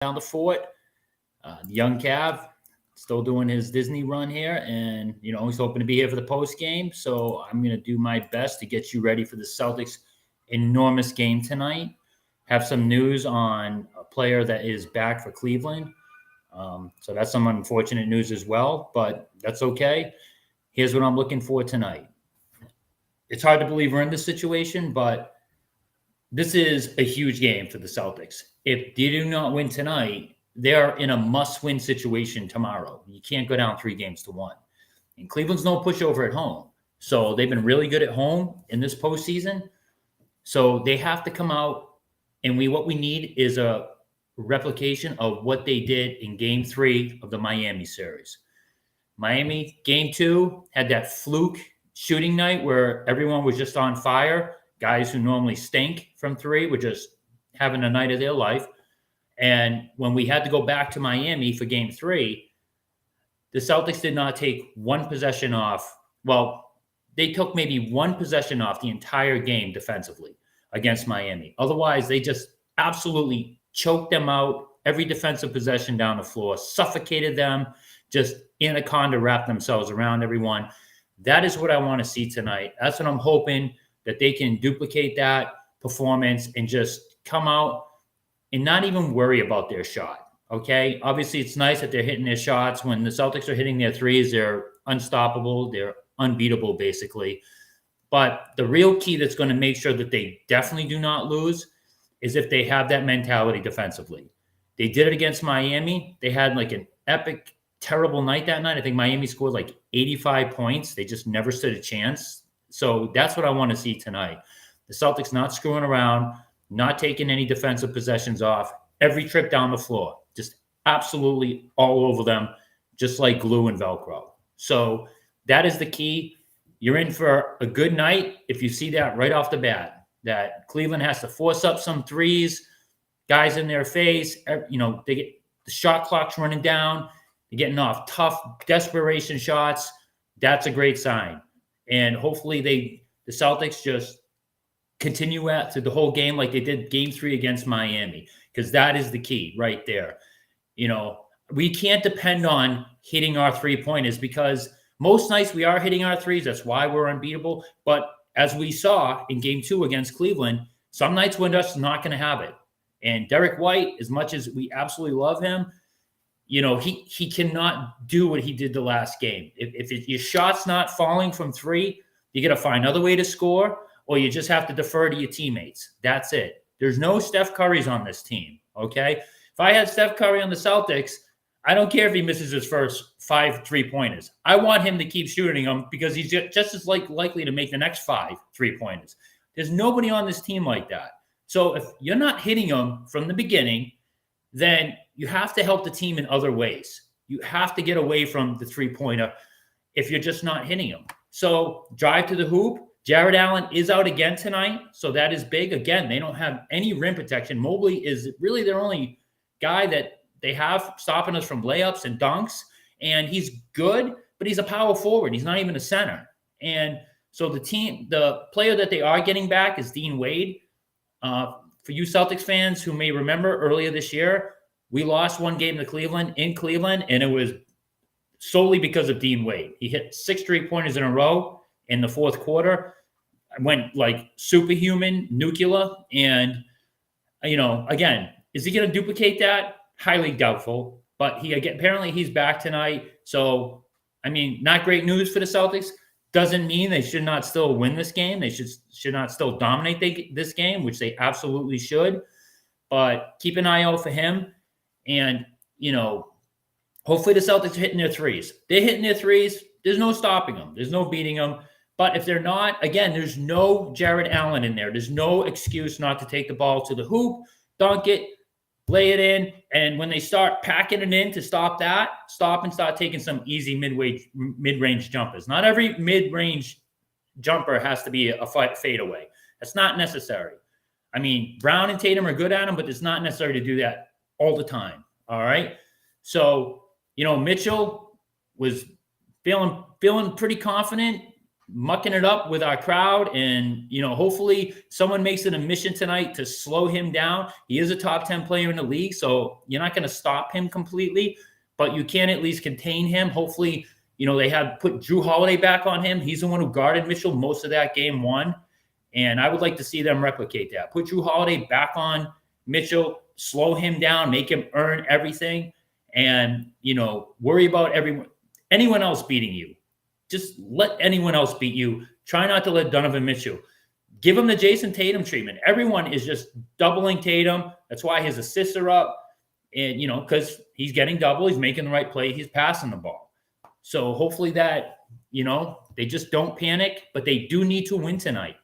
down the fort. The young Cav still doing his Disney run here, and he's hoping to be here for the post game. So I'm going to do my best to get you ready for the Celtics' enormous game tonight. Have some news on a player that is back for Cleveland. So that's some unfortunate news as well, but that's okay. Here's what I'm looking for tonight. It's hard to believe we're in this situation, but this is a huge game for the Celtics. If they do not win tonight, they're in a must-win situation tomorrow. You can't go down 3-1. And Cleveland's no pushover at home. So they've been really good at home in this postseason. So they have to come out, and what we need is a replication of what they did in Game 3 of the Miami series. Miami, Game 2, had that fluke shooting night where everyone was just on fire. Guys who normally stink from 3 were just having a night of their life. And when we had to go back to Miami for Game 3, the Celtics did not take one possession off. Well, they took maybe one possession off the entire game defensively against Miami. Otherwise, they just absolutely choked them out every defensive possession down the floor, suffocated them, just anaconda wrapped themselves around everyone. That is what I want to see tonight. That's what I'm hoping, that they can duplicate that performance and just come out and not even worry about their shot, okay? Obviously, it's nice that they're hitting their shots. When the Celtics are hitting their threes, they're unstoppable. They're unbeatable, basically. But the real key that's going to make sure that they definitely do not lose is if they have that mentality defensively. They did it against Miami. They had like an epic, terrible night that night. I think Miami scored like 85 points. They just never stood a chance. So that's what I want to see tonight. The Celtics not screwing around, not taking any defensive possessions off, every trip down the floor, just absolutely all over them, just like glue and Velcro. So that is the key. You're in for a good night if you see that right off the bat, that Cleveland has to force up some threes, guys in their face. They get the shot clock's running down. They're getting off tough desperation shots. That's a great sign. And hopefully the Celtics just continue through the whole game like they did Game 3 against Miami, because that is the key right there. We can't depend on hitting our three-pointers, because most nights we are hitting our threes. That's why we're unbeatable. But as we saw in Game 2 against Cleveland, some nights we're just not going to have it. And Derek White, as much as we absolutely love him, he cannot do what he did the last game. If your shot's not falling from 3, you got to find another way to score, or you just have to defer to your teammates. That's it. There's no Steph Currys on this team, okay? If I had Steph Curry on the Celtics, I don't care if he misses his first 5 3-pointers. I want him to keep shooting them, because he's just as likely to make the next 5 3-pointers. There's nobody on this team like that. So if you're not hitting them from the beginning, then you have to help the team in other ways. You have to get away from the 3-pointer if you're just not hitting them. So drive to the hoop. Jared Allen is out again tonight, so that is big. Again, they don't have any rim protection. Mobley is really their only guy that they have stopping us from layups and dunks, and he's good, but he's a power forward. He's not even a center. And so the player that they are getting back is Dean Wade. For you Celtics fans who may remember, earlier this year, we lost one game to Cleveland in Cleveland, and it was solely because of Dean Wade. He hit 6 3-pointers in a row in the fourth quarter. I went like superhuman, nuclear. And, again, is he going to duplicate that? Highly doubtful. But apparently he's back tonight. So, not great news for the Celtics. Doesn't mean they should not still win this game. They should not still dominate this game, which they absolutely should. But keep an eye out for him. And, hopefully the Celtics are hitting their threes. They're hitting their threes. There's no stopping them. There's no beating them. But if they're not, again, there's no Jared Allen in there. There's no excuse not to take the ball to the hoop, dunk it, lay it in. And when they start packing it in to stop and start taking some easy mid-range jumpers. Not every mid-range jumper has to be a fadeaway. That's not necessary. Brown and Tatum are good at them, but it's not necessary to do that all the time. All right? So, Mitchell was feeling pretty confident. mucking it up with our crowd. And, hopefully someone makes it a mission tonight to slow him down. He is a top 10 player in the league, so you're not going to stop him completely, but you can at least contain him. Hopefully, they have put Drew Holiday back on him. He's the one who guarded Mitchell most of that game one. And I would like to see them replicate that. Put Drew Holiday back on Mitchell, slow him down, make him earn everything, and, worry about anyone else beating you. Just let anyone else beat you. Try not to let Donovan Mitchell. Give him the Jason Tatum treatment. Everyone is just doubling Tatum. That's why his assists are up. And, because he's getting double, he's making the right play, he's passing the ball. So hopefully that, they just don't panic, but they do need to win tonight.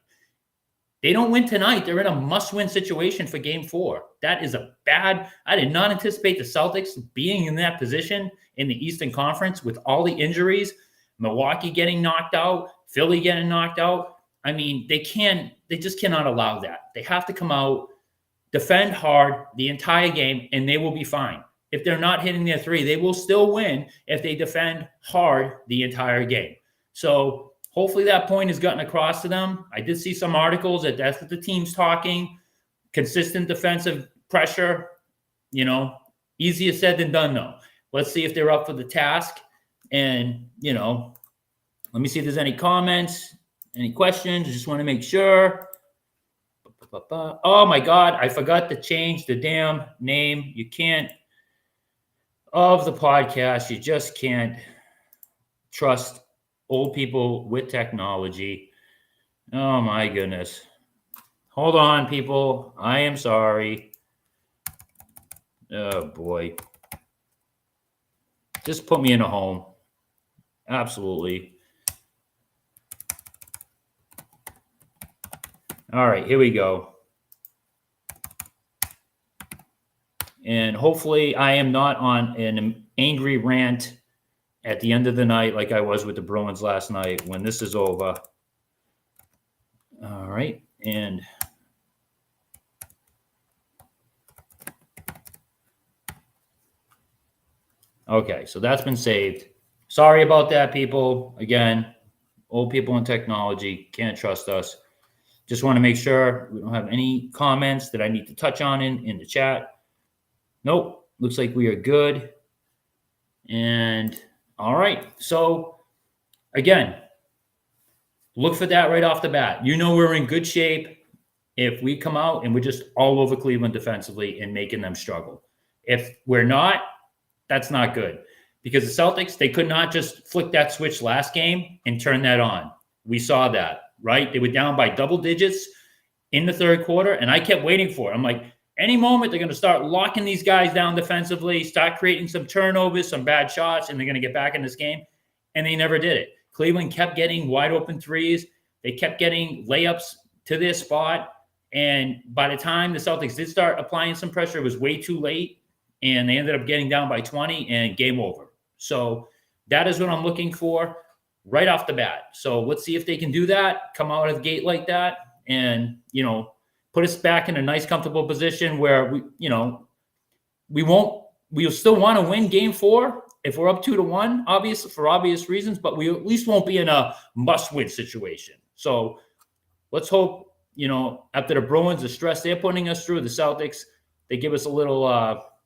They don't win tonight, they're in a must-win situation for Game 4. That is I did not anticipate the Celtics being in that position in the Eastern Conference with all the injuries, Milwaukee getting knocked out, Philly getting knocked out. I mean, they just cannot allow that. They have to come out, defend hard the entire game, and they will be fine. If they're not hitting their three, they will still win if they defend hard the entire game. So hopefully that point has gotten across to them. I did see some articles that's what the team's talking. Consistent defensive pressure, easier said than done, though. Let's see if they're up for the task. And, let me see if there's any comments, any questions. I just want to make sure. Oh, my God. I forgot to change the damn name. You can't, of the podcast. You just can't trust old people with technology. Oh, my goodness. Hold on, people. I am sorry. Oh, boy. Just put me in a home. Absolutely. All right, here we go. And hopefully I am not on an angry rant at the end of the night like I was with the Bruins last night when this is over. All right, and okay, so that's been saved. Sorry about that, people. Again, old people in technology can't trust us. Just want to make sure we don't have any comments that I need to touch on in the chat. Nope, looks like we are good. And all right, so again, look for that right off the bat. We're in good shape if we come out and we're just all over Cleveland defensively and making them struggle. If we're not, that's not good. Because the Celtics, they could not just flick that switch last game and turn that on. We saw that, right? They were down by double digits in the third quarter, and I kept waiting for it. I'm like, any moment they're going to start locking these guys down defensively, start creating some turnovers, some bad shots, and they're going to get back in this game. And they never did it. Cleveland kept getting wide open threes. They kept getting layups to their spot. And by the time the Celtics did start applying some pressure, it was way too late. And they ended up getting down by 20 and game over. So that is what I'm looking for right off the bat. So let's see if they can do that, come out of the gate like that, and, put us back in a nice, comfortable position where we'll still want to win Game 4 if we're up 2-1, for obvious reasons, but we at least won't be in a must-win situation. So let's hope, after the Bruins, the stress they're putting us through, the Celtics, they give us a little,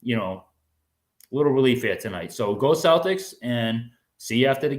little relief here tonight. So go Celtics, and see you after the